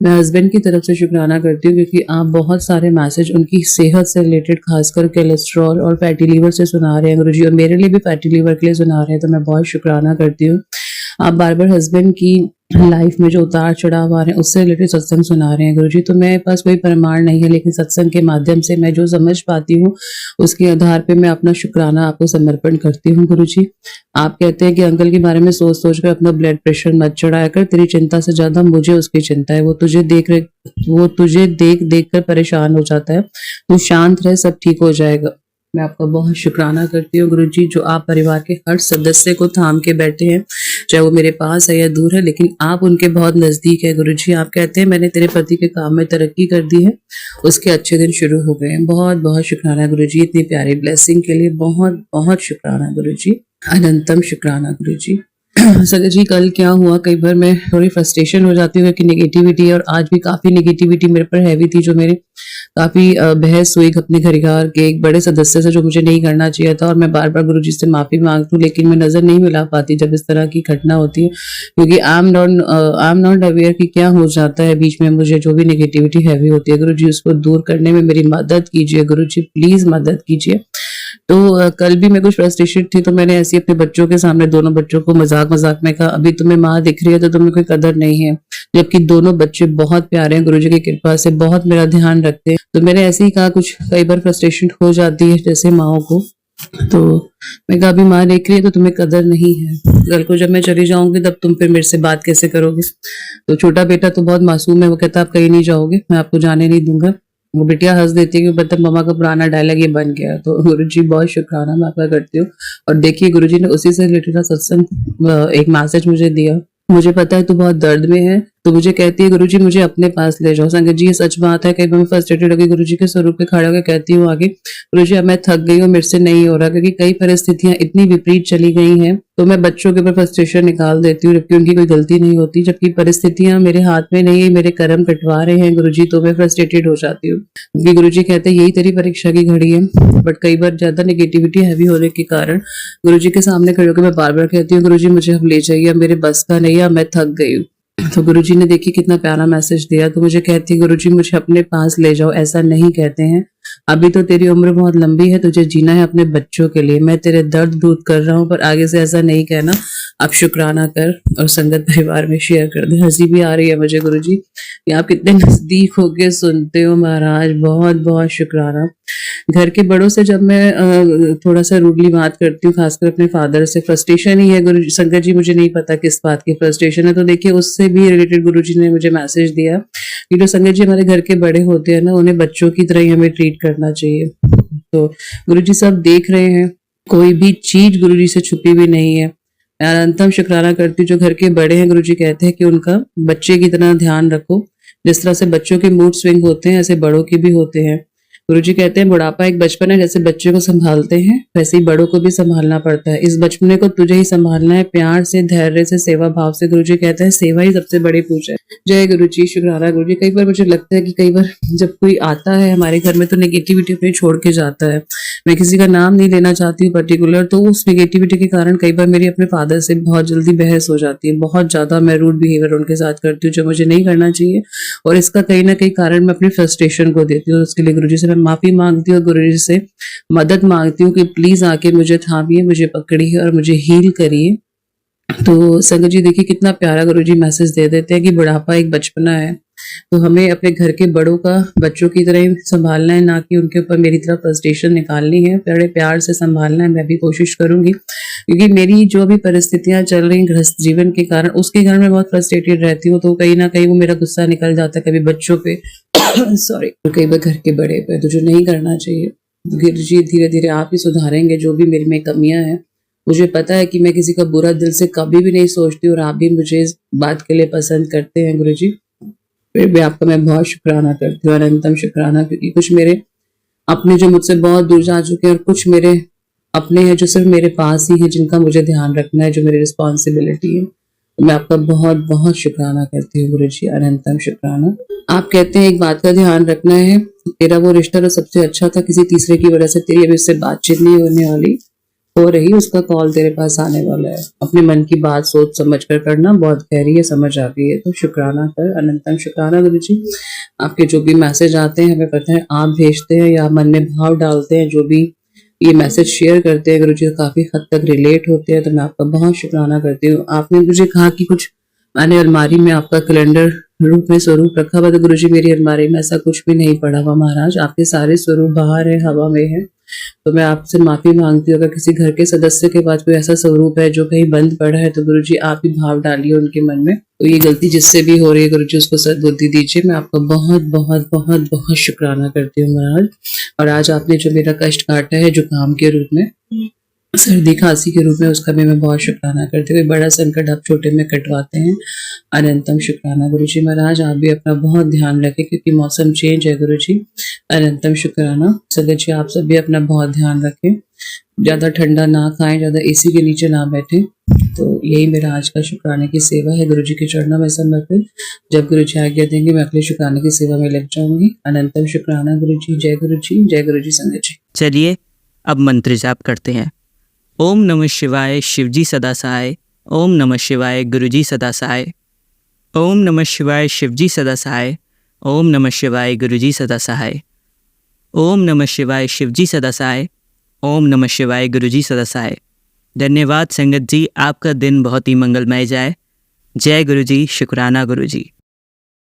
मैं हस्बैंड की तरफ से शुक्राना करती हूँ, क्योंकि आप बहुत सारे मैसेज उनकी सेहत से रिलेटेड, खासकर कोलेस्ट्रॉल और फैटी लीवर से सुना रहे हैं गुरु जी, और मेरे लिए भी फैटी लीवर के लिए सुना रहे हैं, तो मैं बहुत शुक्राना करती हूँ। आप बार बार हस्बैंड की लाइफ में जो उतार चढ़ाव आ रहे हैं उससे रिलेटेड सत्संग सुना रहे हैं गुरु जी। तो मेरे पास कोई प्रमाण नहीं है, लेकिन सत्संग के माध्यम से मैं जो समझ पाती हूँ उसके आधार पे मैं अपना शुक्राना आपको समर्पण करती हूँ गुरु जी। आप कहते हैं कि अंकल के बारे में सोच सोच कर अपना ब्लड प्रेशर मत चढ़ाया कर, तेरी चिंता से ज्यादा मुझे उसकी चिंता है, वो तुझे देख देख कर परेशान हो जाता है, तू शांत रह, सब ठीक हो जाएगा। मैं आपका बहुत शुक्राना करती हूँ गुरु जी, जो आप परिवार के हर सदस्य को थाम के बैठे हैं, चाहे वो मेरे पास है या दूर है, लेकिन आप उनके बहुत नजदीक है गुरु जी। आप कहते हैं मैंने तेरे पति के काम में तरक्की कर दी है, उसके अच्छे दिन शुरू हो गए हैं। बहुत बहुत शुक्राना गुरु जी, इतनी प्यारी ब्लेसिंग के लिए बहुत बहुत शुक्राना गुरु जी। अनंतम शुक्राना गुरु जी। सगर जी, कल क्या हुआ, कई बार मैं थोड़ी फ्रस्ट्रेशन हो जाती हूँ कि नेगेटिविटी, और आज भी काफी नेगेटिविटी मेरे पर हैवी थी, जो मेरे काफी बहस हुई अपने परिवार के एक बड़े सदस्य से, जो मुझे नहीं करना चाहिए था, और मैं बार बार गुरुजी से माफी मांगती हूँ, लेकिन मैं नजर नहीं मिला पाती जब इस तरह की घटना होती है, क्योंकि आई एम नॉट अवेयर कि क्या हो जाता है बीच में मुझे। जो भी नेगेटिविटी हैवी होती है गुरुजी, उसको दूर करने में मेरी मदद कीजिए गुरुजी, प्लीज मदद कीजिए, तो कल भी मैं कुछ फ्रस्ट्रेशन थी, तो मैंने ऐसे ही अपने बच्चों के सामने दोनों बच्चों को मजाक मजाक में कहा, अभी तुम्हें माँ दिख रही है तो तुम्हें कोई कदर नहीं है, जबकि दोनों बच्चे बहुत प्यारे हैं, गुरुजी की कृपा से बहुत मेरा ध्यान रखते हैं। तो मैंने ऐसे ही कहा, कुछ कई बार फ्रस्ट्रेशन हो जाती है जैसे माओ को, तो मैं कहा अभी माँ देख रही है तो तुम्हें कदर नहीं है, कल को जब मैं चली जाऊंगी तब तुम फिर मेरे से बात कैसे करोगे। तो छोटा बेटा तो बहुत मासूम है, वो कहता आप कहीं नहीं जाओगे, मैं आपको जाने नहीं दूंगा। वो बिटिया हंस देती है कि मतलब मम्मा का पुराना डायलॉग ये बन गया। तो गुरुजी बहुत शुक्राना मैं आपका करती हूँ। और देखिए गुरुजी ने उसी से रिलेटेड सत्संग एक मैसेज मुझे दिया, मुझे पता है तू बहुत दर्द में है, तो मुझे कहती है गुरुजी मुझे अपने पास ले जाओ। संगत जी ये सच बात है, कई बार मैं फ्रस्ट्रेटेड होकर गुरुजी के स्वरूप पे खड़े होकर कहती हूँ आगे, गुरुजी अब मैं थक गई हूँ, मेरे से नहीं हो रहा, क्योंकि कई परिस्थितियां इतनी विपरीत चली गई हैं, तो मैं बच्चों के ऊपर फ्रस्ट्रेशन निकाल देती हूँ जबकि उनकी कोई गलती नहीं होती, जबकि परिस्थितियां मेरे हाथ में नहीं है, मेरे कर्म कटवा रहे हैं गुरुजी, तो मैं फ्रस्ट्रेटेड हो जाती हूँ। क्योंकि गुरुजी कहते हैं यही तेरी परीक्षा की घड़ी है। बट कई बार ज्यादा नेगेटिविटी हैवी होने के कारण गुरुजी के सामने खड़े होकर मैं बार बार कहती हूँ गुरुजी मुझे अब ले जाइए, अब मेरे बस का नहीं है, मैं थक गई हूँ। तो गुरुजी ने देखिए कितना प्यारा मैसेज दिया। तो मुझे कहती है गुरुजी मुझे अपने पास ले जाओ, ऐसा नहीं कहते हैं, अभी तो तेरी उम्र बहुत लंबी है, तुझे जीना है अपने बच्चों के लिए, मैं तेरे दर्द दूर कर रहा हूँ, पर आगे से ऐसा नहीं कहना, आप शुक्राना कर और संगत परिवार में शेयर कर दे। हंसी भी आ रही है मुझे गुरुजी, ये आप कितने नजदीक होके सुनते हो महाराज, बहुत बहुत शुक्राना। घर के बड़ों से जब मैं थोड़ा सा रूडली बात करती हूँ, खासकर अपने फादर से, फ्रस्ट्रेशन ही है गुरु संगत जी, मुझे नहीं पता किस बात की फ्रस्ट्रेशन है, तो देखिए उससे भी रिलेटेड गुरुजी ने मुझे मैसेज दिया कि जो संगत जी हमारे घर के बड़े होते हैं ना, उन्हें बच्चों की तरह ही हमें ट्रीट करना चाहिए। तो गुरुजी सब देख रहे हैं, कोई भी चीज गुरुजी से छुपी भी नहीं है। मैं अनंतम शुक्राना करती हूँ जो घर के बड़े हैं, गुरुजी कहते हैं कि उनका बच्चे की तरह ध्यान रखो, जिस तरह से बच्चों के मूड स्विंग होते हैं ऐसे बड़ों के भी होते हैं। गुरुजी कहते हैं बुढ़ापा एक बचपन है, जैसे बच्चे को संभालते हैं वैसे ही बड़ों को भी संभालना पड़ता है, इस बचपने को तुझे ही संभालना है, प्यार से, धैर्य से, सेवा भाव से। गुरुजी कहते हैं सेवा ही सबसे बड़ी पूजा है। जय गुरुजी, शुक्राना गुरुजी। कई बार मुझे लगता है कि कई बार जब कोई आता है हमारे घर में तो नेगेटिविटी अपनी छोड़ के जाता है। मैं किसी का नाम नहीं लेना चाहती हूँ पर्टिकुलर, तो उस नेगेटिविटी के कारण कई बार मेरी अपने फादर से बहुत जल्दी बहस हो जाती है, बहुत ज्यादा मैं रूड बिहेवियर उनके साथ करती हूँ जो मुझे नहीं करना चाहिए, और इसका कहीं ना कहीं कारण मैं अपनी फ्रस्ट्रेशन को देती हूँ। उसके लिए गुरुजी से मैं माफी मांगती हूँ और गुरुजी से मदद मांगती हूँ कि प्लीज आके मुझे थामिए, मुझे पकड़िए और मुझे हील करिए। तो संगत जी देखिए कितना प्यारा गुरुजी मैसेज दे देते हैं कि बुढ़ापा एक बचपना है, तो हमें अपने घर के बड़ों का बच्चों की तरह ही संभालना है, ना कि उनके ऊपर मेरी तरफ फ्रस्ट्रेशन निकालनी है, बड़े प्यार से संभालना है। मैं भी कोशिश करूंगी, क्योंकि मेरी जो भी परिस्थितियां चल रही गृहस्थ जीवन के कारण, उसके कारण मैं बहुत फ्रस्ट्रेटेड रहती हूँ, तो कहीं ना कहीं वो मेरा गुस्सा निकल जाता है, कभी बच्चों पे सॉरी, कई बार घर के बड़े पे, तो जो नहीं करना चाहिए। गुरुजी धीरे धीरे आप ही सुधारेंगे जो भी मेरी में कमियां हैं। मुझे पता है कि मैं किसी का बुरा दिल से कभी भी नहीं सोचती, और आप भी मुझे इस बात के लिए पसंद करते हैं गुरुजी। फिर भी आपका मैं बहुत शुक्राना करती हूँ, अनंतम शुक्राना, क्योंकि कुछ मेरे अपने जो मुझसे बहुत दूर जा चुके हैं, और कुछ मेरे अपने हैं जो सिर्फ मेरे पास ही हैं, जिनका मुझे ध्यान रखना है, जो मेरी रिस्पॉन्सिबिलिटी है। तो मैं आपका बहुत बहुत शुक्राना करती हूँ गुरुजी, अनंतम शुक्राना। आप कहते हैं एक बात का ध्यान रखना है, तेरा वो रिश्ता तो सबसे अच्छा था, किसी तीसरे की वजह से तेरी अभी उससे बातचीत नहीं होने वाली, हो रही, उसका कॉल तेरे पास आने वाला है। अपने मन की बात सोच समझ कर करना, बहुत गहरी है, समझ आ गई है, तो शुक्राना कर, अनंतम शुक्राना गुरुजी। आपके जो भी मैसेज आते हैं, हमें पता है आप भेजते हैं या मन में भाव डालते हैं, जो भी ये मैसेज शेयर करते हैं गुरुजी, काफी हद तक रिलेट होते हैं, तो मैं आपका बहुत शुक्राना करती हूँ। आपने मुझे कहा कि कुछ मैंने अलमारी में आपका कैलेंडर रूप में स्वरूप रखा हुआ, तो गुरुजी मेरी अलमारी में ऐसा कुछ भी नहीं पड़ा हुआ महाराज, आपके सारे स्वरूप बाहर है, हवा में है। तो मैं आपसे माफी मांगती हूँ, अगर किसी घर के सदस्य के पास कोई ऐसा स्वरूप है जो कहीं बंद पड़ा है, तो गुरुजी आप ही भाव डालिए उनके मन में। तो ये गलती जिससे भी हो रही है गुरुजी, उसको सद्बुद्धि दीजिए। मैं आपका बहुत बहुत बहुत बहुत शुक्राना करती हूँ महाराज। और आज आपने जो मेरा कष्ट काटा है जुकाम के रूप में, सर्दी खांसी के रूप में, उसका भी मैं बहुत शुक्राना करती हूँ। बड़ा संकट आप छोटे में कटवाते हैं, अनंतम शुक्राना गुरुजी महाराज। आप भी अपना बहुत ध्यान रखें, क्योंकि मौसम चेंज है गुरुजी, अनंतम शुक्राना। संगत जी आप सब भी अपना बहुत ध्यान रखें, ज्यादा ठंडा ना खाएं, ज्यादा एसी के नीचे ना बैठें। तो यही मेरा आज का शुक्राने की सेवा है, गुरुजी के चरणों में समर्पित। जब गुरुजी आज्ञा देंगे मैं अगले शुक्राने की सेवा में लग जाऊंगी। अनंतम शुक्राना गुरुजी, जय गुरुजी, जय गुरुजी संगत जी। चलिए अब मंत्र जाप करते हैं। ओम नमः शिवाय, शिवजी सदा सहाय। ओम नमः शिवाय, गुरुजी सदा सहाय। ओम नमः शिवाय, शिवजी सदा सहाय। ओम नमः शिवाय, गुरुजी सदा सहाय। ओम नमः शिवाय, शिवजी सदा सहाय। ओम नमः शिवाय। गुरुजी सदा सहाय। धन्यवाद संगत जी, आपका दिन बहुत ही मंगलमय जाए। जय गुरुजी। शुक्राना गुरुजी।